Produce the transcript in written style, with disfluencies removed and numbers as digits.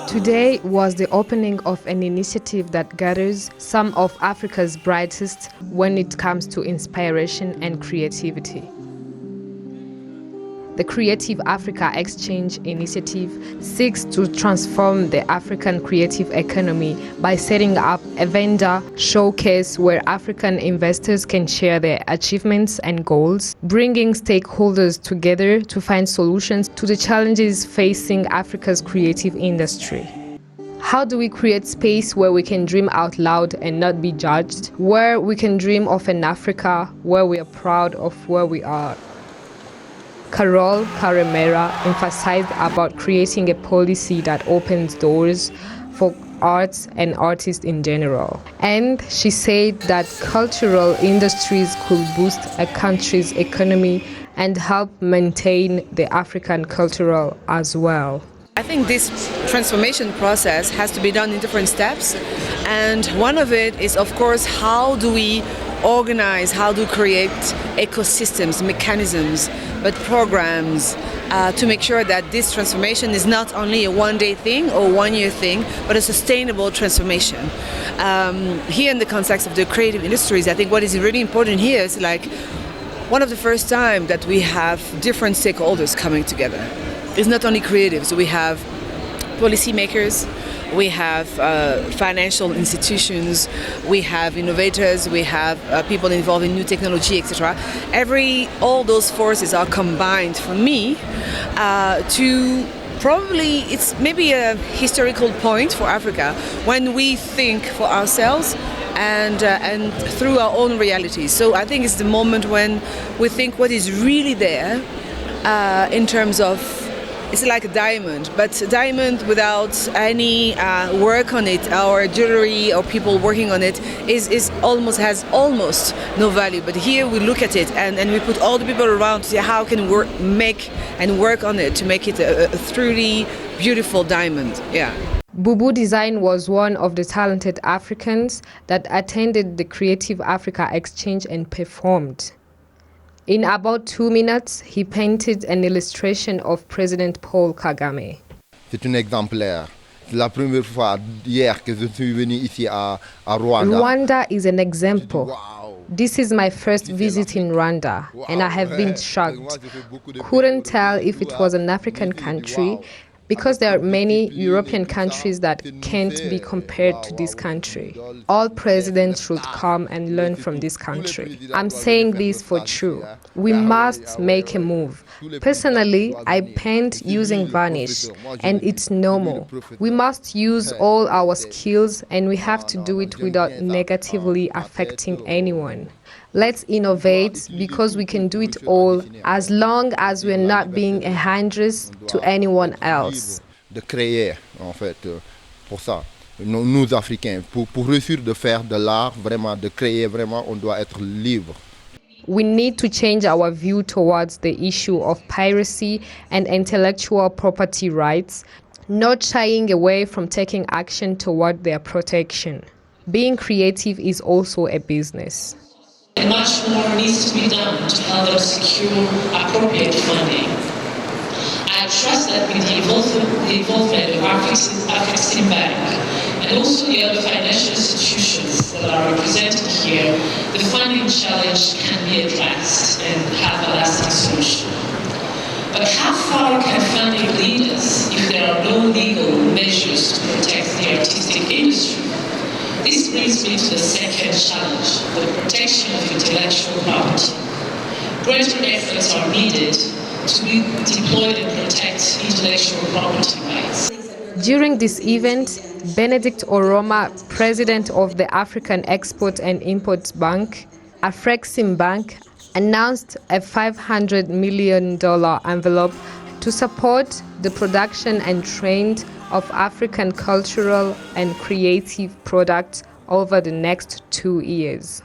Today was the opening of an initiative that gathers some of Africa's brightest when it comes to inspiration and creativity. The Creative Africa Exchange Initiative seeks to transform the African creative economy by setting up a vendor showcase where African investors can share their achievements and goals, bringing stakeholders together to find solutions to the challenges facing Africa's creative industry. How do we create space where we can dream out loud and not be judged, where we can dream of an Africa where we are proud of where we are? Carol Karemera emphasized about creating a policy that opens doors for arts and artists in general. And she said that cultural industries could boost a country's economy and help maintain the African cultural as well. I think this transformation process has to be done in different steps, and one of it is, of course, how do we organize, how do we create ecosystems, mechanisms, but programs to make sure that this transformation is not only a one-day thing or one-year thing, but a sustainable transformation. Here in the context of the creative industries, I think what is really important here is like one of the first time that we have different stakeholders coming together. It's not only creatives, we have policymakers, we have financial institutions, we have innovators, we have people involved in new technology, etc. All those forces are combined for me to probably, it's maybe a historical point for Africa when we think for ourselves and through our own realities. So I think it's the moment when we think what is really there in terms of, it's like a diamond, but a diamond without any work on it, or jewelry or people working on it, has almost no value. But here we look at it and we put all the people around to see how can we make and work on it to make it a truly beautiful diamond. Yeah. Bubu Design was one of the talented Africans that attended the Creative Africa Exchange and performed. In about 2 minutes, he painted an illustration of President Paul Kagame. C'est un exemplaire. C'est la première fois hier que je suis venu ici à Rwanda. Rwanda is an example. Wow. This is my first visit in Rwanda, and I have been shocked. Couldn't tell if it was an African country, because there are many European countries that can't be compared to this country. All presidents should come and learn from this country. I'm saying this for true. We must make a move. Personally, I paint using varnish, and it's normal. We must use all our skills, and we have to do it without negatively affecting anyone. Let's innovate, because we can do it all as long as we're not being a hindrance to anyone else. De créer, en fait, pour ça, nous Africains, pour réussir de faire de l'art, vraiment, de créer, vraiment, on doit être libre. We need to change our view towards the issue of piracy and intellectual property rights, not shying away from taking action toward their protection. Being creative is also a business. Much more needs to be done to help them secure appropriate funding. I trust that with the involvement of Afrexim Bank and also the other financial institutions that are represented here, the funding challenge can be addressed and have a lasting solution. But how far can funding lead us if there are no legal measures to protect the artistic industry? This brings me to the second challenge, the protection of intellectual property. Greater efforts are needed to be deployed and protect intellectual property rights. During this event, Benedict Oroma, president of the African Export and Import Bank, Afrexim Bank, announced a $500 million envelope to support the production and trade of African cultural and creative products over the next 2 years.